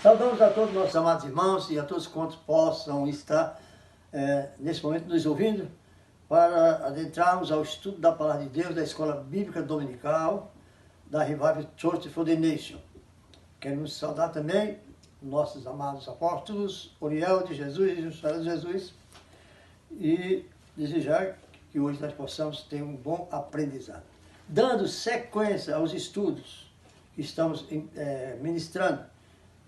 Saudamos a todos nossos amados irmãos e a todos quantos possam estar nesse momento nos ouvindo para adentrarmos ao estudo da Palavra de Deus da Escola Bíblica Dominical da Revival Church for the Nation. Queremos saudar também nossos amados apóstolos, Uriel de Jesus e José de Jesus, e desejar que hoje nós possamos ter um bom aprendizado. Dando sequência aos estudos que estamos ministrando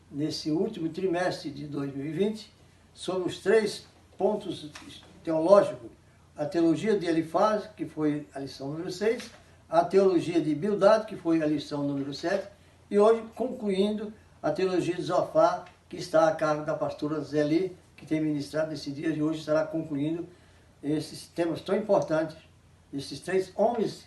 nesse último trimestre de 2020, sobre os 3 pontos teológicos: a teologia de Elifaz, que foi a lição número 6, a teologia de Bildad, que foi a lição número 7, e hoje concluindo a teologia de Zofar, que está a cargo da pastora Zeli, que tem ministrado nesse dia, e hoje estará concluindo esses temas tão importantes, esses 3 homens,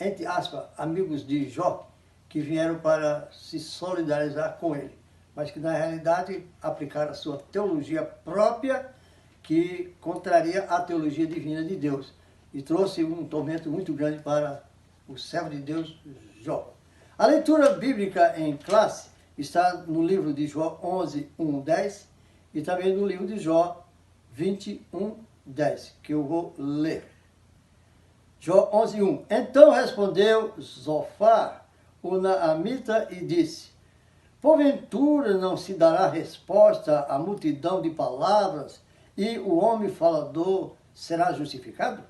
entre aspas, amigos de Jó, que vieram para se solidarizar com ele, mas que na realidade aplicaram a sua teologia própria, que contraria a teologia divina de Deus, e trouxe um tormento muito grande para o servo de Deus, Jó. A leitura bíblica em classe está no livro de Jó 11, 1, 10, e também no livro de Jó 21, 10, que eu vou ler. Jó 11, 1. Então respondeu Zofar, o naamita, e disse: porventura não se dará resposta à multidão de palavras, e o homem falador será justificado?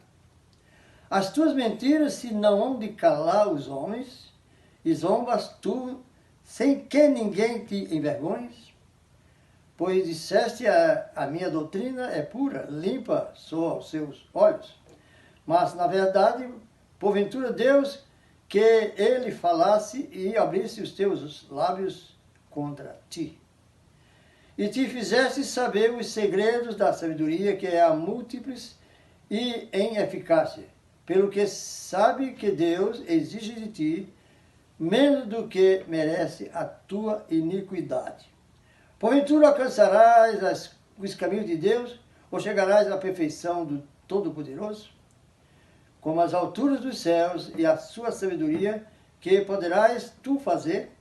As tuas mentiras se não hão de calar os homens, e zombas tu sem que ninguém te envergonhes? Pois disseste, a minha doutrina é pura, limpa só aos seus olhos. Mas, na verdade, porventura Deus, que ele falasse e abrisse os teus lábios contra ti. E te fizeste saber os segredos da sabedoria, que é a múltiples e em eficácia, pelo que sabe que Deus exige de ti menos do que merece a tua iniquidade. Porventura alcançarás os caminhos de Deus, ou chegarás à perfeição do Todo-Poderoso? Como as alturas dos céus e a sua sabedoria, que poderás tu fazer?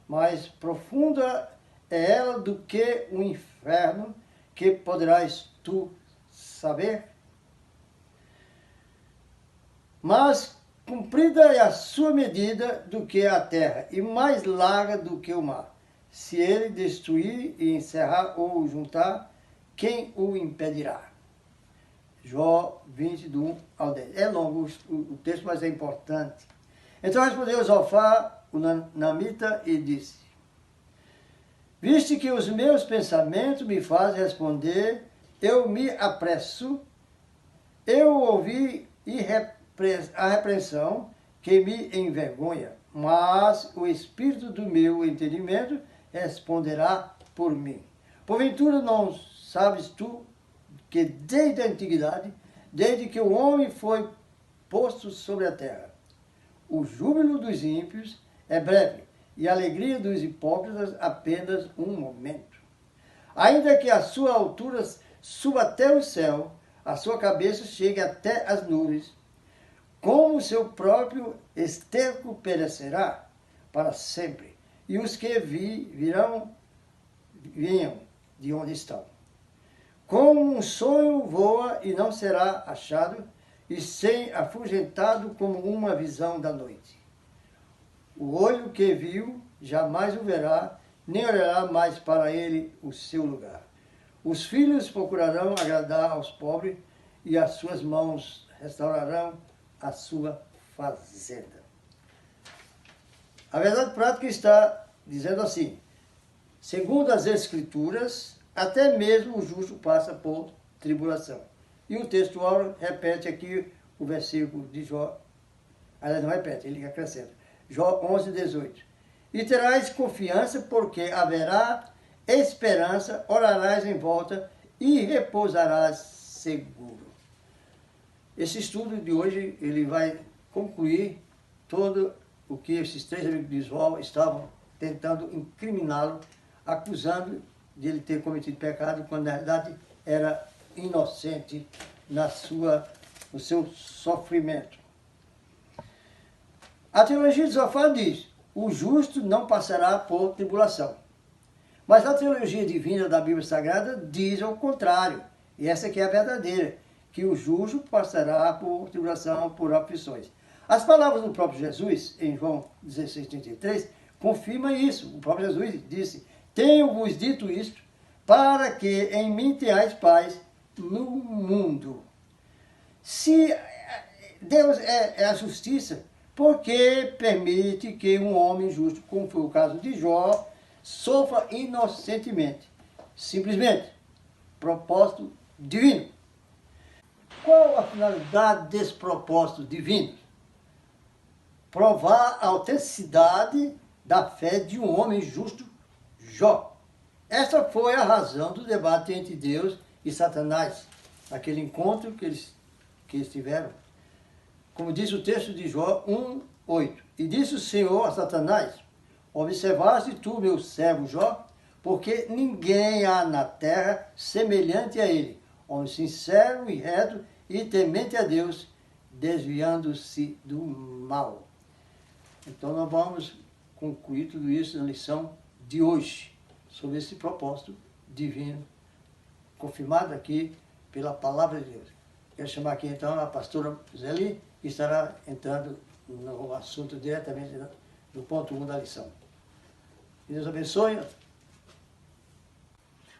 Mais profunda é ela do que o inferno, que poderás tu saber? Mas comprida é a sua medida do que a terra, e mais larga do que o mar. Se ele destruir e encerrar ou juntar, quem o impedirá? Jó 20, do 1 ao 10. É longo o texto, mas é importante. Então respondeu Zofar, o naamita, e disse: viste que os meus pensamentos me fazem responder, eu me apresso, eu ouvi a repreensão que me envergonha, mas o espírito do meu entendimento responderá por mim. Porventura não sabes tu que desde a antiguidade, desde que o homem foi posto sobre a terra, o júbilo dos ímpios é breve, e a alegria dos hipócritas apenas um momento. Ainda que a sua altura suba até o céu, a sua cabeça chegue até as nuvens, como o seu próprio esterco perecerá para sempre, e os que venham de onde estão. Como um sonho voa e não será achado, e sem afugentado como uma visão da noite. O olho que viu jamais o verá, nem olhará mais para ele o seu lugar. Os filhos procurarão agradar aos pobres, e as suas mãos restaurarão a sua fazenda. A verdade prática está dizendo assim: segundo as Escrituras, até mesmo o justo passa por tribulação. E o textual repete aqui o versículo de Jó. Aliás, não repete, ele acrescenta. Jó 11, 18. E terás confiança, porque haverá esperança, orarás em volta e repousarás seguro. Esse estudo de hoje, ele vai concluir todo o que esses 3 amigos de Jó estavam tentando incriminá-lo, acusando de ele ter cometido pecado, quando na verdade era inocente no seu sofrimento. A teologia de Zofar diz: o justo não passará por tribulação. Mas a teologia divina da Bíblia Sagrada diz ao contrário, e essa aqui é a verdadeira, que o justo passará por tribulação, por aflições. As palavras do próprio Jesus, em João 16,33, confirmam isso. O próprio Jesus disse: tenho-vos dito isto, para que em mim tenhais paz no mundo. Se Deus é a justiça, por que permite que um homem justo, como foi o caso de Jó, sofra inocentemente? Simplesmente, propósito divino. Qual a finalidade desse propósito divino? Provar a autenticidade da fé de um homem justo, Jó. Essa foi a razão do debate entre Deus e Satanás, naquele encontro que eles tiveram. Como diz o texto de Jó 1:8. E disse o Senhor a Satanás: observaste tu, meu servo Jó, porque ninguém há na terra semelhante a ele, homem sincero e reto e temente a Deus, desviando-se do mal. Então nós vamos concluir tudo isso na lição de hoje, sobre esse propósito divino, confirmado aqui pela palavra de Deus. Quero chamar aqui então a pastora Zeli, que estará entrando no assunto diretamente do ponto 1 da lição. Que Deus abençoe.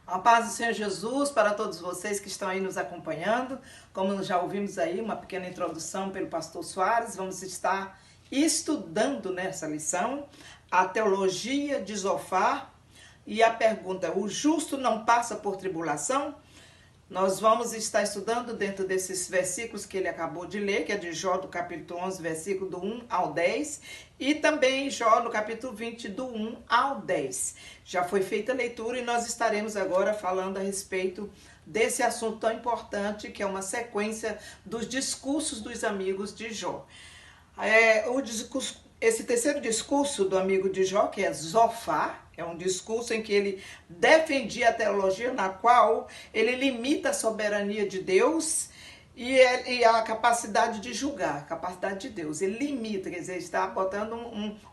A paz do Senhor Jesus para todos vocês que estão aí nos acompanhando. Como já ouvimos aí uma pequena introdução pelo pastor Soares, vamos estar estudando nessa lição a teologia de Zofar e a pergunta: o justo não passa por tribulação? Nós vamos estar estudando dentro desses versículos que ele acabou de ler, que é de Jó, do capítulo 11, versículo do 1 ao 10, e também Jó, no capítulo 20, do 1 ao 10. Já foi feita a leitura e nós estaremos agora falando a respeito desse assunto tão importante, que é uma sequência dos discursos dos amigos de Jó. Esse terceiro discurso do amigo de Jó, que é Zofar, é um discurso em que ele defendia a teologia na qual ele limita a soberania de Deus e a capacidade de julgar, a capacidade de Deus. Ele limita, quer dizer, está botando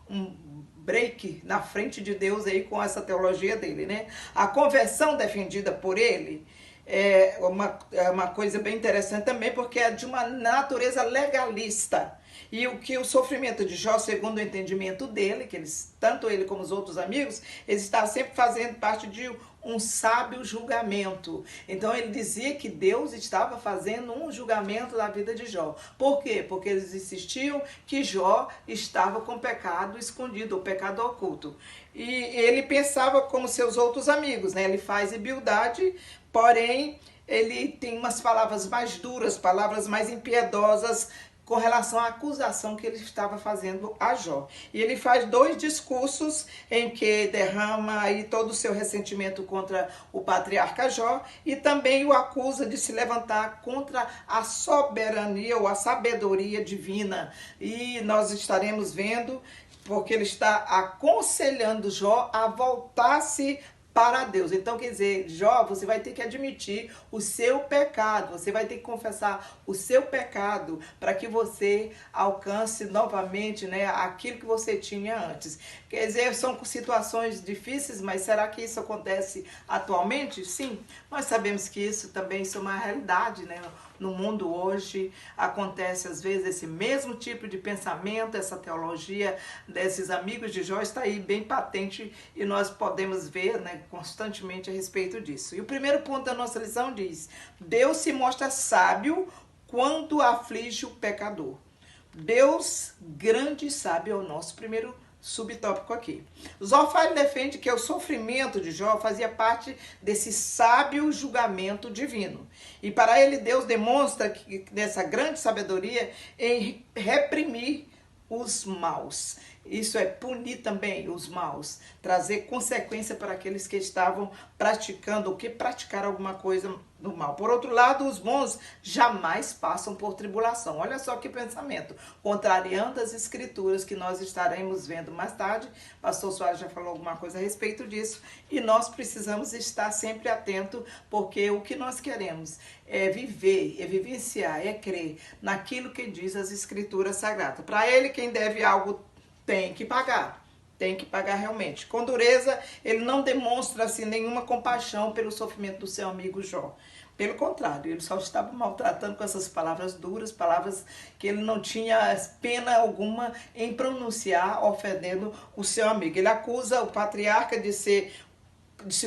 um break na frente de Deus aí com essa teologia dele, né? A conversão defendida por ele é uma coisa bem interessante também, porque é de uma natureza legalista. E o sofrimento de Jó, segundo o entendimento dele, que tanto ele como os outros amigos, eles estavam sempre fazendo parte de um sábio julgamento. Então ele dizia que Deus estava fazendo um julgamento da vida de Jó. Por quê? Porque eles insistiam que Jó estava com pecado escondido, o pecado oculto. E ele pensava como seus outros amigos, né? Ele faz humildade, porém ele tem umas palavras mais duras, palavras mais impiedosas, com relação à acusação que ele estava fazendo a Jó. E ele faz 2 discursos em que derrama aí todo o seu ressentimento contra o patriarca Jó e também o acusa de se levantar contra a soberania ou a sabedoria divina. E nós estaremos vendo, porque ele está aconselhando Jó a voltar-se para Deus. Então, quer dizer, Jó, você vai ter que admitir o seu pecado, você vai ter que confessar o seu pecado para que você alcance novamente, né, aquilo que você tinha antes. Quer dizer, são situações difíceis, mas será que isso acontece atualmente? Sim, nós sabemos que isso também é uma realidade, né? No mundo hoje acontece às vezes esse mesmo tipo de pensamento, essa teologia desses amigos de Jó está aí bem patente e nós podemos ver, né, constantemente a respeito disso. E o primeiro ponto da nossa lição diz: Deus se mostra sábio quando aflige o pecador. Deus grande e sábio é o nosso primeiro subtópico aqui. Zofar defende que o sofrimento de Jó fazia parte desse sábio julgamento divino. E para ele, Deus demonstra que dessa grande sabedoria em reprimir os maus. Isso é punir também os maus, trazer consequência para aqueles que estavam praticando ou que praticaram alguma coisa do mal. Por outro lado, os bons jamais passam por tribulação. Olha só que pensamento, contrariando as escrituras que nós estaremos vendo mais tarde. Pastor Soares já falou alguma coisa a respeito disso e nós precisamos estar sempre atento, porque o que nós queremos é viver, é vivenciar, é crer naquilo que diz as escrituras sagradas. Para ele, quem deve algo tem que pagar. tem que pagar realmente. Com dureza, ele não demonstra assim nenhuma compaixão pelo sofrimento do seu amigo Jó. Pelo contrário, ele só estava maltratando com essas palavras duras, palavras que ele não tinha pena alguma em pronunciar, ofendendo o seu amigo. Ele acusa o patriarca de se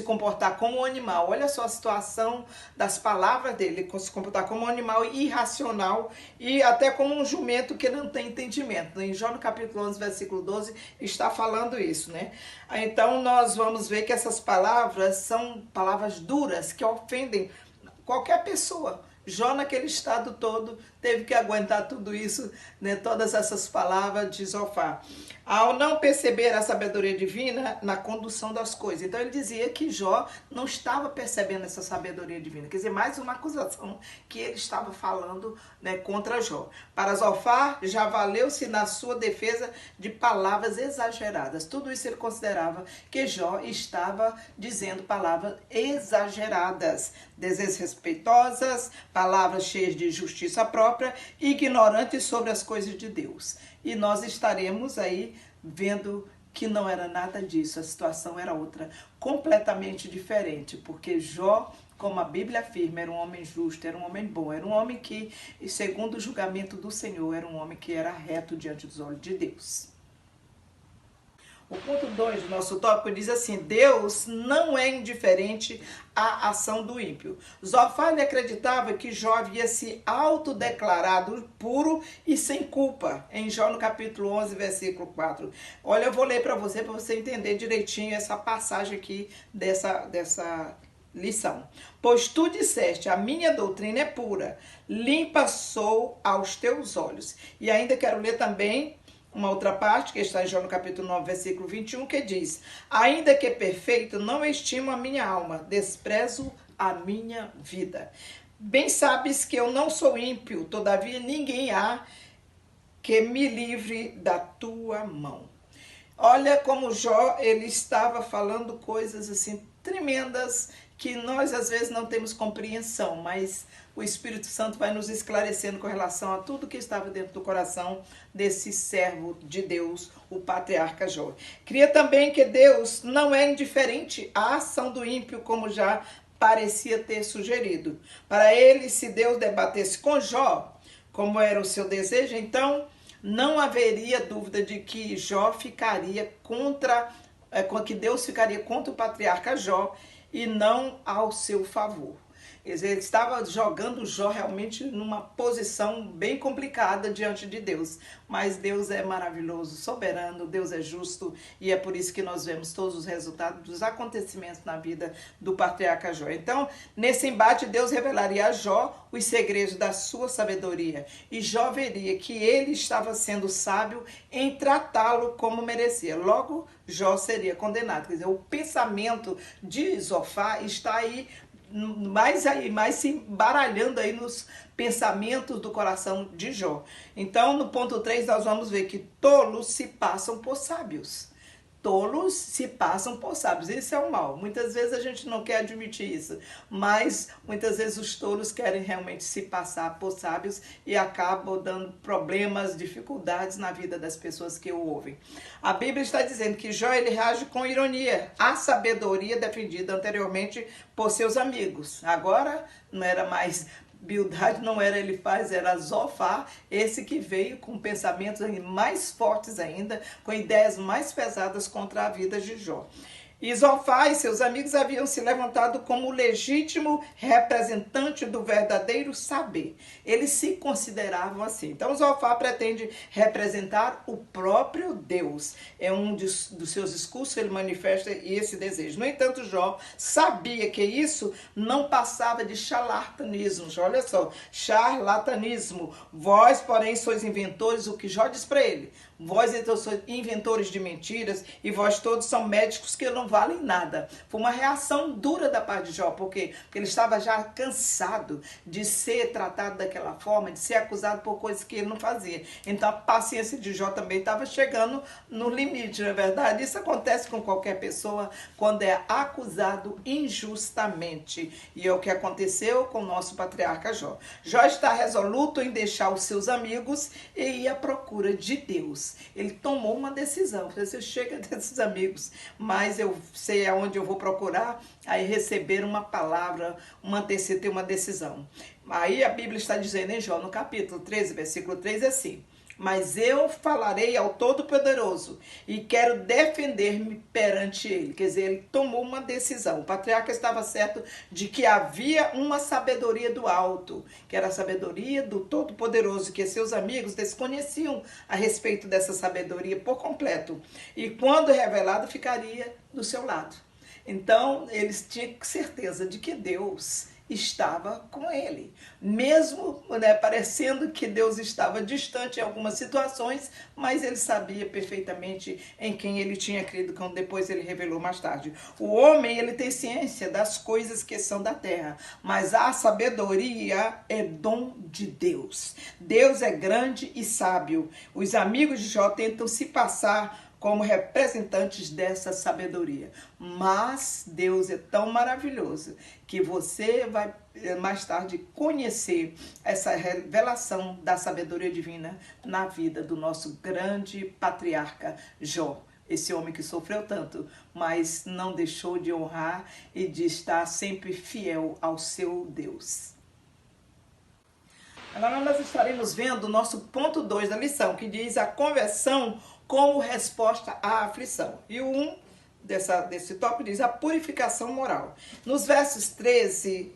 comportar como um animal. Olha só a situação das palavras dele, se comportar como um animal irracional e até como um jumento que não tem entendimento. Em Jó, no capítulo 11, versículo 12, está falando isso, né? Então, nós vamos ver que essas palavras são palavras duras que ofendem qualquer pessoa. Jó, naquele estado todo, teve que aguentar tudo isso, né, todas essas palavras de Zofar. Ao não perceber a sabedoria divina na condução das coisas. Então ele dizia que Jó não estava percebendo essa sabedoria divina. Quer dizer, mais uma acusação que ele estava falando, né, contra Jó. Para Zofar, já valeu-se na sua defesa de palavras exageradas. Tudo isso ele considerava que Jó estava dizendo palavras exageradas, desrespeitosas, palavras cheias de justiça própria, ignorantes sobre as coisas de Deus. E nós estaremos aí vendo que não era nada disso, a situação era outra, completamente diferente, porque Jó, como a Bíblia afirma, era um homem justo, era um homem bom, era um homem que, segundo o julgamento do Senhor, era um homem que era reto diante dos olhos de Deus. O ponto 2 do nosso tópico diz assim: Deus não é indiferente à ação do ímpio. Zofar acreditava que Jó havia se autodeclarado puro e sem culpa. Em Jó, no capítulo 11, versículo 4. Olha, eu vou ler para você entender direitinho essa passagem aqui dessa lição. Pois tu disseste, a minha doutrina é pura, limpa sou aos teus olhos. E ainda quero ler também uma outra parte, que está em Jó no capítulo 9, versículo 21, que diz: ainda que perfeito, não estimo a minha alma, desprezo a minha vida. Bem sabes que eu não sou ímpio, todavia ninguém há que me livre da tua mão. Olha como Jó, ele estava falando coisas assim tremendas, que nós às vezes não temos compreensão, mas o Espírito Santo vai nos esclarecendo com relação a tudo que estava dentro do coração desse servo de Deus, o patriarca Jó. Cria também que Deus não é indiferente à ação do ímpio, como já parecia ter sugerido. Para ele, se Deus debatesse com Jó, como era o seu desejo, então não haveria dúvida de que Jó ficaria que Deus ficaria contra o patriarca Jó e não ao seu favor. Ele estava jogando Jó realmente numa posição bem complicada diante de Deus. Mas Deus é maravilhoso, soberano, Deus é justo, e é por isso que nós vemos todos os resultados dos acontecimentos na vida do patriarca Jó. Então, nesse embate, Deus revelaria a Jó os segredos da sua sabedoria. E Jó veria que ele estava sendo sábio em tratá-lo como merecia. Logo, Jó seria condenado. Quer dizer, o pensamento de Zofar está aí mais se embaralhando aí nos pensamentos do coração de Jó. Então, no ponto 3, nós vamos ver que tolos se passam por sábios. Tolos se passam por sábios. Isso é o mal. Muitas vezes a gente não quer admitir isso, mas muitas vezes os tolos querem realmente se passar por sábios e acabam dando problemas, dificuldades na vida das pessoas que o ouvem. A Bíblia está dizendo que Jó, ele reage com ironia à sabedoria defendida anteriormente por seus amigos. Agora não era mais Bildade, não era Elifaz, era Zofar, esse que veio com pensamentos mais fortes ainda, com ideias mais pesadas contra a vida de Jó. E Zofar e seus amigos haviam se levantado como legítimo representante do verdadeiro saber. Eles se consideravam assim. Então Zofar pretende representar o próprio Deus. É um dos seus discursos, ele manifesta esse desejo. No entanto, Jó sabia que isso não passava de charlatanismo. Olha só, charlatanismo. Vós, porém, sois inventores, o que Jó diz para ele. Vós então sois inventores de mentiras e vós todos são médicos que não valem nada. Foi uma reação dura da parte de Jó. Por quê? Porque ele estava já cansado de ser tratado daquela forma, de ser acusado por coisas que ele não fazia. Então a paciência de Jó também estava chegando no limite, não é verdade? Isso acontece com qualquer pessoa quando é acusado injustamente. E é o que aconteceu com o nosso patriarca Jó. Jó está resoluto em deixar os seus amigos e ir à procura de Deus. Deus. Ele tomou uma decisão. Você chega desses amigos, mas eu sei aonde eu vou procurar, aí receber uma palavra, ter uma decisão. Aí a Bíblia está dizendo em Jó, no capítulo 13, versículo 3, assim: mas eu falarei ao Todo-Poderoso e quero defender-me perante ele. Quer dizer, ele tomou uma decisão. O patriarca estava certo de que havia uma sabedoria do alto, que era a sabedoria do Todo-Poderoso, que seus amigos desconheciam a respeito dessa sabedoria por completo. E quando revelado, ficaria do seu lado. Então, eles tinham certeza de que Deus estava com ele, mesmo parecendo que Deus estava distante em algumas situações, mas ele sabia perfeitamente em quem ele tinha crido, como depois ele revelou mais tarde. O homem, ele tem ciência das coisas que são da terra, mas a sabedoria é dom de Deus. Deus é grande e sábio. Os amigos de Jó tentam se passar como representantes dessa sabedoria. Mas Deus é tão maravilhoso que você vai mais tarde conhecer essa revelação da sabedoria divina na vida do nosso grande patriarca Jó. Esse homem que sofreu tanto, mas não deixou de honrar e de estar sempre fiel ao seu Deus. Agora nós estaremos vendo o nosso ponto 2 da lição, que diz a conversão como resposta à aflição. E o 1 desse tópico diz a purificação moral. Nos versos 13,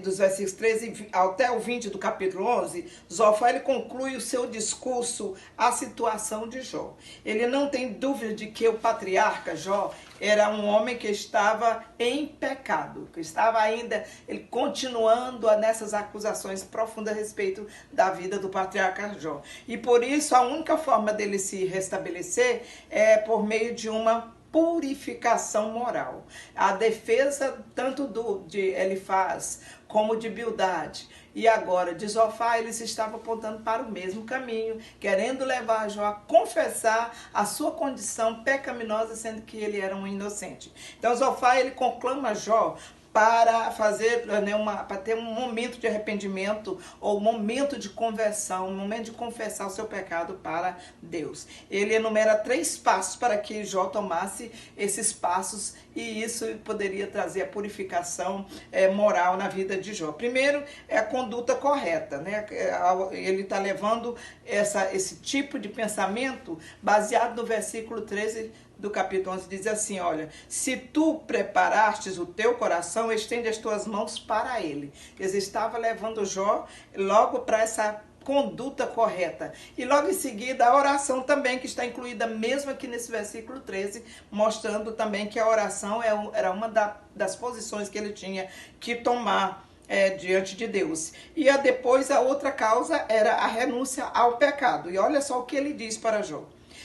dos versículos 13 até o 20 do capítulo 11, Zofar ele conclui o seu discurso à situação de Jó. Ele não tem dúvida de que o patriarca Jó era um homem que estava em pecado, que estava ainda ele continuando nessas acusações profundas a respeito da vida do patriarca Jó. E por isso a única forma dele se restabelecer é por meio de uma purificação moral. A defesa tanto de Elifaz como de Bildade e agora de Zofar, eles estavam apontando para o mesmo caminho, querendo levar Jó a confessar a sua condição pecaminosa, sendo que ele era um inocente. Então Zofar ele conclama Jó para fazer, para ter um momento de arrependimento ou um momento de conversão, um momento de confessar o seu pecado para Deus. Ele enumera 3 passos para que Jó tomasse esses passos e isso poderia trazer a purificação moral na vida de Jó. Primeiro é a conduta correta, né? Ele está levando esse tipo de pensamento baseado no versículo 13 do capítulo 11, diz assim, olha, se tu preparastes o teu coração, estende as tuas mãos para ele. Quer dizer, estava levando Jó logo para essa conduta correta. E logo em seguida a oração também, que está incluída mesmo aqui nesse versículo 13, mostrando também que a oração era uma das posições que ele tinha que tomar diante de Deus. E depois a outra causa era a renúncia ao pecado. E olha só o que ele diz para Jó.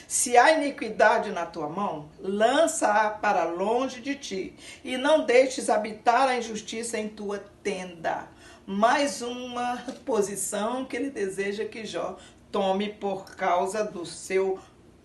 Se há iniquidade na tua mão, lança-a para longe de ti, e não deixes habitar a injustiça em tua tenda. Mais uma posição que ele deseja que Jó tome por causa do seu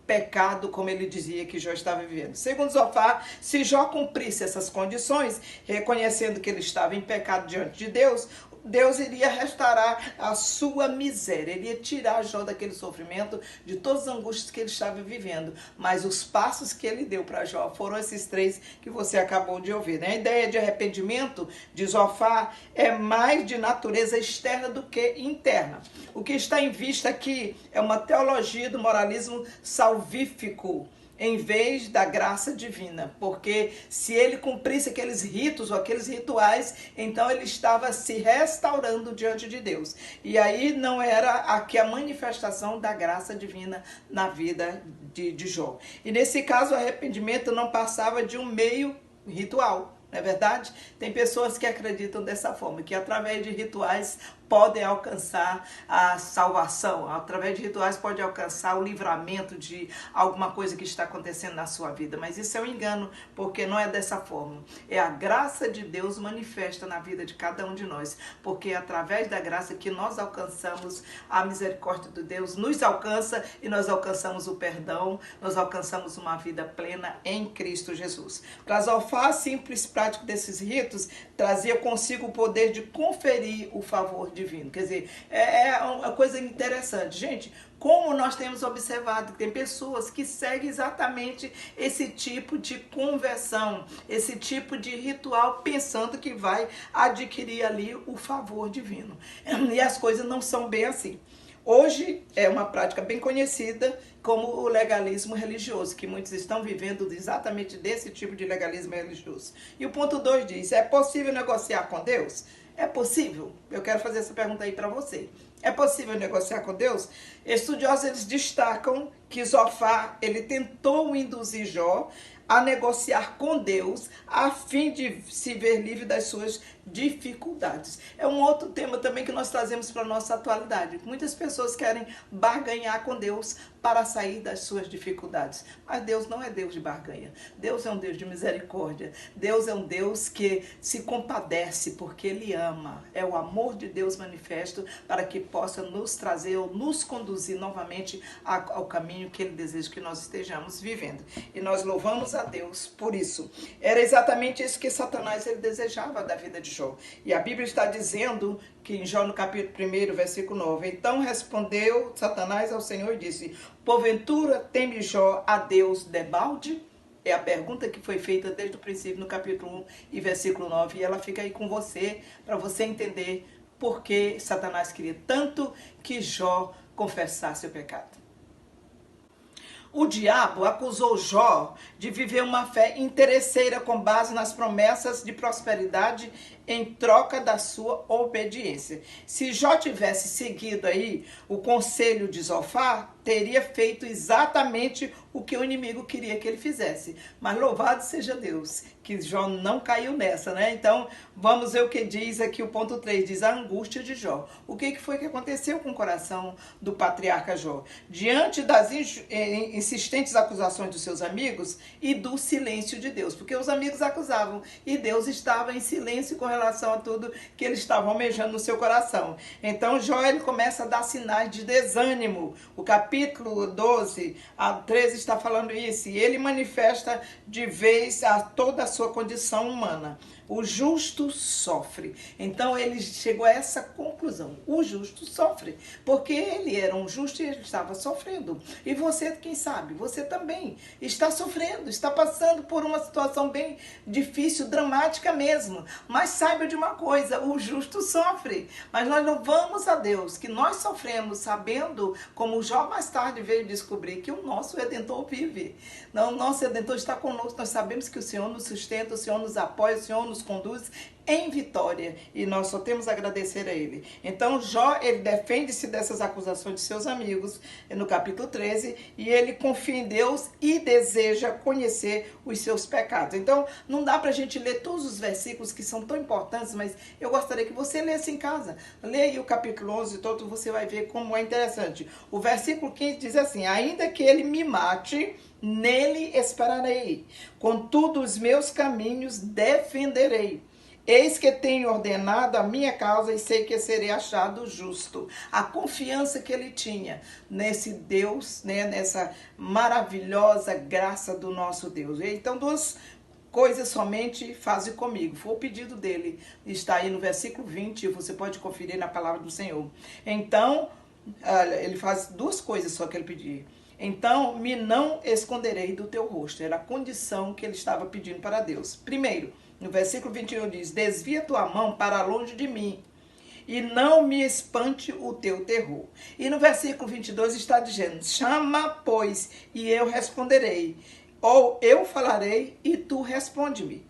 pecado, como ele dizia que Jó estava vivendo. Segundo Zofar, se Jó cumprisse essas condições, reconhecendo que ele estava em pecado diante de Deus, Deus iria restaurar a sua miséria, ele ia tirar Jó daquele sofrimento, de todas as angústias que ele estava vivendo. Mas os passos que ele deu para Jó foram esses 3 que você acabou de ouvir, né? A ideia de arrependimento de Zofar é mais de natureza externa do que interna. O que está em vista aqui é uma teologia do moralismo salvífico, em vez da graça divina, porque se ele cumprisse aqueles ritos ou aqueles rituais, então ele estava se restaurando diante de Deus. E aí não era aqui a manifestação da graça divina na vida de Jó. E nesse caso o arrependimento não passava de um meio ritual. Não é verdade? Tem pessoas que acreditam dessa forma, que através de rituais podem alcançar a salvação, através de rituais podem alcançar o livramento de alguma coisa que está acontecendo na sua vida. Mas isso é um engano, porque não é dessa forma. É a graça de Deus manifesta na vida de cada um de nós, porque é através da graça que nós alcançamos a misericórdia de Deus, nos alcança e nós alcançamos o perdão, nós alcançamos uma vida plena em Cristo Jesus. Para Zofar, simples prático desses ritos trazia consigo o poder de conferir o favor de divino. Quer dizer, é uma coisa interessante. Gente, como nós temos observado que tem pessoas que seguem exatamente esse tipo de conversão, esse tipo de ritual, pensando que vai adquirir ali o favor divino. E as coisas não são bem assim. Hoje é uma prática bem conhecida como o legalismo religioso, que muitos estão vivendo exatamente desse tipo de legalismo religioso. E o ponto 2 diz, é possível negociar com Deus? É possível? Eu quero fazer essa pergunta aí para você. É possível negociar com Deus? Estudiosos eles destacam que Zofar ele tentou induzir Jó a negociar com Deus a fim de se ver livre das suas dificuldades. É um outro tema também que nós trazemos para a nossa atualidade. Muitas pessoas querem barganhar com Deus para sair das suas dificuldades. Mas Deus não é Deus de barganha. Deus é um Deus de misericórdia. Deus é um Deus que se compadece porque Ele ama. É o amor de Deus manifesto para que possa nos trazer ou nos conduzir novamente ao caminho que Ele deseja que nós estejamos vivendo. E nós louvamos a Deus por isso. Era exatamente isso que Satanás ele desejava da vida de Jó. E a Bíblia está dizendo que em Jó no capítulo 1, versículo 9, então respondeu Satanás ao Senhor e disse, porventura teme Jó a Deus debalde? É a pergunta que foi feita desde o princípio no capítulo 1 e versículo 9, e ela fica aí com você, para você entender por que Satanás queria tanto que Jó confessasse o pecado. O diabo acusou Jó de viver uma fé interesseira com base nas promessas de prosperidade em troca da sua obediência. Se Jó tivesse seguido aí o conselho de Zofar, teria feito exatamente o que o inimigo queria que ele fizesse. Mas louvado seja Deus, que Jó não caiu nessa, né? Então, vamos ver o que diz aqui o ponto 3, diz a angústia de Jó. O que foi que aconteceu com o coração do patriarca Jó? Diante das insistentes acusações dos seus amigos e do silêncio de Deus, porque os amigos acusavam e Deus estava em silêncio com relação a tudo que eles estavam almejando no seu coração. Então, Jó ele começa a dar sinais de desânimo. O capítulo 12 a 13 está falando isso, e ele manifesta de vez a toda a sua condição humana. O justo sofre. Então ele chegou a essa conclusão. O justo sofre. Porque ele era um justo e ele estava sofrendo. E você, quem sabe, você também está sofrendo, está passando por uma situação bem difícil, dramática mesmo. Mas saiba de uma coisa, o justo sofre. Mas nós louvamos a Deus que nós sofremos sabendo, como Jó mais tarde veio descobrir, que o nosso Redentor vive. Não, o nosso Redentor está conosco. Nós sabemos que o Senhor nos sustenta, o Senhor nos apoia, o Senhor nos conduz em vitória, e nós só temos a agradecer a ele. Então Jó, ele defende-se dessas acusações de seus amigos no capítulo 13, e ele confia em Deus e deseja conhecer os seus pecados. Então não dá pra gente ler todos os versículos que são tão importantes, mas eu gostaria que você lesse em casa. Leia aí o capítulo 11 todo, você vai ver como é interessante. O versículo 15 diz assim, ainda que ele me mate, nele esperarei, contudo os meus caminhos defenderei. Eis que tenho ordenado a minha causa e sei que serei achado justo. A confiança que ele tinha nesse Deus, né, nessa maravilhosa graça do nosso Deus. Então, duas coisas somente faze comigo. Foi o pedido dele. Está aí no versículo 20, você pode conferir na palavra do Senhor. Então, ele faz duas coisas só que ele pediu. Então, me não esconderei do teu rosto. Era a condição que ele estava pedindo para Deus. Primeiro, no versículo 21 diz, desvia tua mão para longe de mim, e não me espante o teu terror. E no versículo 22 está dizendo, chama, pois, e eu responderei, ou eu falarei, e tu responde-me.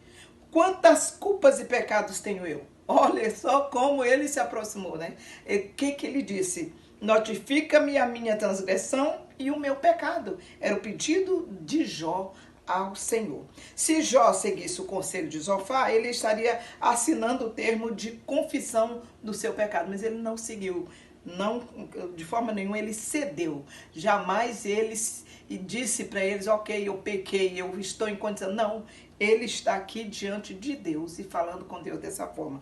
Quantas culpas e pecados tenho eu? Olha só como ele se aproximou, né? O que ele disse? Notifica-me a minha transgressão e o meu pecado. Era o pedido de Jó ao Senhor. Se Jó seguisse o conselho de Zofar, ele estaria assinando o termo de confissão do seu pecado, mas ele não seguiu. Não, de forma nenhuma ele cedeu. Jamais ele disse para eles, ok, eu pequei, eu estou em condição. Não, ele está aqui diante de Deus e falando com Deus dessa forma.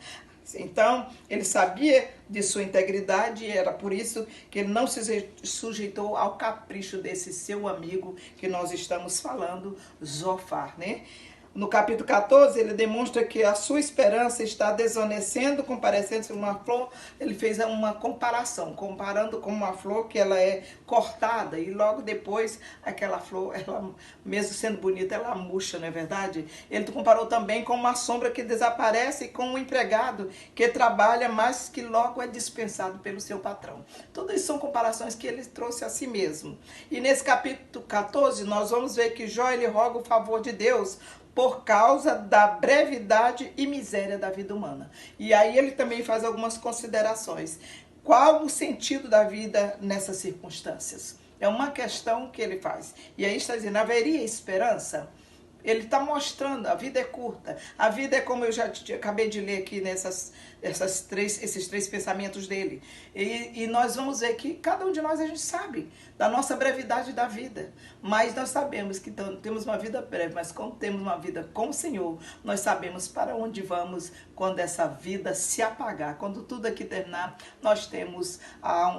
Então, ele sabia de sua integridade e era por isso que ele não se sujeitou ao capricho desse seu amigo que nós estamos falando, Zofar, né? no capítulo 14, ele demonstra que a sua esperança está desvanecendo, comparecendo-se uma flor. Ele fez uma comparação, comparando com uma flor que ela é cortada e logo depois aquela flor, ela, mesmo sendo bonita, ela murcha, não é verdade? Ele comparou também com uma sombra que desaparece e com um empregado que trabalha, mas que logo é dispensado pelo seu patrão. Tudo isso são comparações que ele trouxe a si mesmo. E nesse capítulo 14, nós vamos ver que Jó, ele roga o favor de Deus por causa da brevidade e miséria da vida humana. E aí ele também faz algumas considerações. Qual o sentido da vida nessas circunstâncias? É uma questão que ele faz. E aí está dizendo, haveria esperança? Ele está mostrando, a vida é curta. A vida é como eu já acabei de ler aqui esses três pensamentos dele. E nós vamos ver que cada um de nós, a gente sabe da nossa brevidade da vida. Mas nós sabemos que temos uma vida breve, mas como temos uma vida com o Senhor, nós sabemos para onde vamos quando essa vida se apagar. Quando tudo aqui terminar, nós temos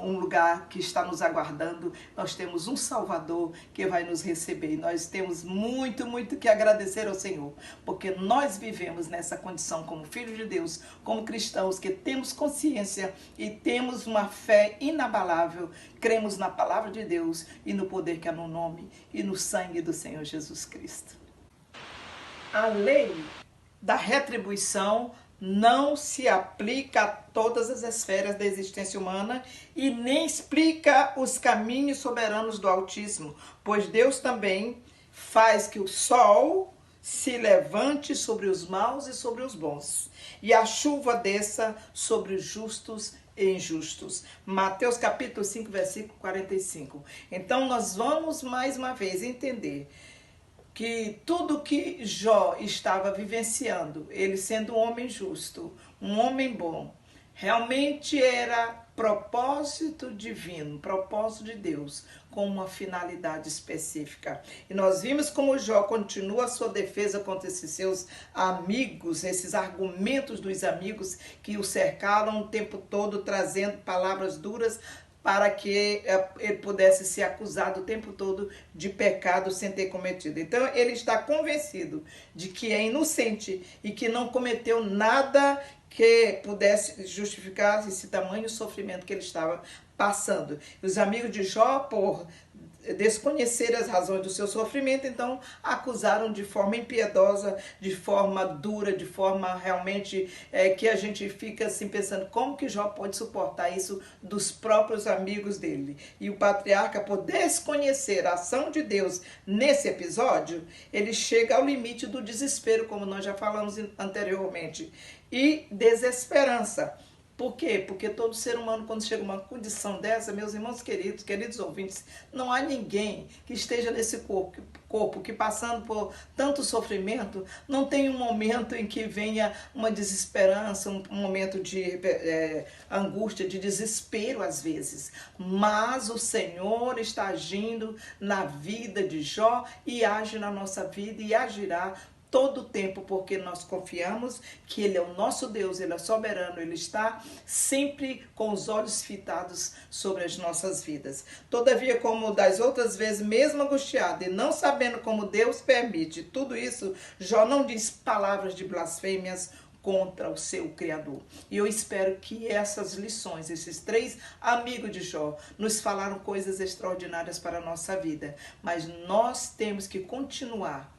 um lugar que está nos aguardando, nós temos um Salvador que vai nos receber. E nós temos muito, muito que agradecer ao Senhor, porque nós vivemos nessa condição como filhos de Deus, como cristãos, que temos consciência e temos uma fé inabalável, cremos na palavra de Deus e no poder que há no nome e no sangue do Senhor Jesus Cristo. A lei da retribuição não se aplica a todas as esferas da existência humana e nem explica os caminhos soberanos do Altíssimo, pois Deus também faz que o sol se levante sobre os maus e sobre os bons, e a chuva desça sobre os justos e injustos. Mateus capítulo 5, versículo 45. Então nós vamos mais uma vez entender que tudo que Jó estava vivenciando, ele sendo um homem justo, um homem bom, realmente era propósito divino, propósito de Deus, com uma finalidade específica. E nós vimos como Jó continua a sua defesa contra esses seus amigos, esses argumentos dos amigos que o cercaram o tempo todo, trazendo palavras duras para que ele pudesse ser acusado o tempo todo de pecado sem ter cometido. Então ele está convencido de que é inocente e que não cometeu nada que pudesse justificar esse tamanho sofrimento que ele estava passando. Os amigos de Jó, por desconhecer as razões do seu sofrimento, então acusaram de forma impiedosa, de forma dura, de forma realmente que a gente fica assim pensando como que Jó pode suportar isso dos próprios amigos dele. E o patriarca, por desconhecer a ação de Deus nesse episódio, ele chega ao limite do desespero, como nós já falamos anteriormente, e desesperança. Por quê? Porque todo ser humano, quando chega uma condição dessa, meus irmãos queridos, queridos ouvintes, não há ninguém que esteja nesse corpo que passando por tanto sofrimento, não tem um momento em que venha uma desesperança, um momento de angústia, de desespero às vezes. Mas o Senhor está agindo na vida de Jó e age na nossa vida e agirá todo o tempo, porque nós confiamos que Ele é o nosso Deus, Ele é soberano, Ele está sempre com os olhos fitados sobre as nossas vidas. Todavia, como das outras vezes, mesmo angustiado e não sabendo como Deus permite tudo isso, Jó não diz palavras de blasfêmias contra o seu Criador. E eu espero que essas lições, esses três amigos de Jó, nos falaram coisas extraordinárias para a nossa vida. Mas nós temos que continuar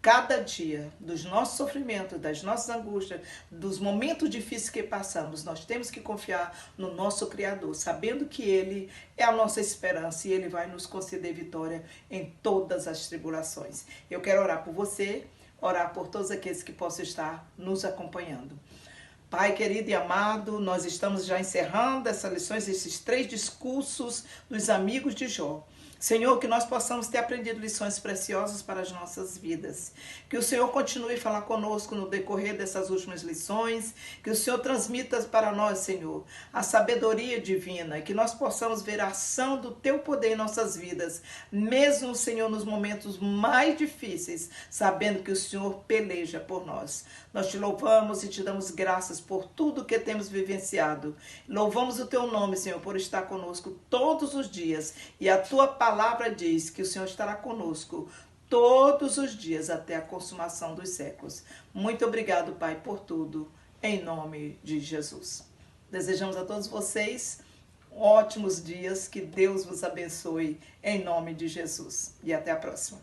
cada dia dos nossos sofrimentos, das nossas angústias, dos momentos difíceis que passamos, nós temos que confiar no nosso Criador, sabendo que Ele é a nossa esperança e Ele vai nos conceder vitória em todas as tribulações. Eu quero orar por você, orar por todos aqueles que possam estar nos acompanhando. Pai querido e amado, nós estamos já encerrando essas lições, esses 3 discursos dos amigos de Jó. Senhor, que nós possamos ter aprendido lições preciosas para as nossas vidas. Que o Senhor continue a falar conosco no decorrer dessas últimas lições. Que o Senhor transmita para nós, Senhor, a sabedoria divina. E que nós possamos ver a ação do Teu poder em nossas vidas. Mesmo, Senhor, nos momentos mais difíceis, sabendo que o Senhor peleja por nós. Nós Te louvamos e Te damos graças por tudo que temos vivenciado. Louvamos o Teu nome, Senhor, por estar conosco todos os dias. E a Tua palavra diz que o Senhor estará conosco todos os dias até a consumação dos séculos. Muito obrigado, Pai, por tudo, em nome de Jesus. Desejamos a todos vocês ótimos dias, que Deus vos abençoe, em nome de Jesus. E até a próxima.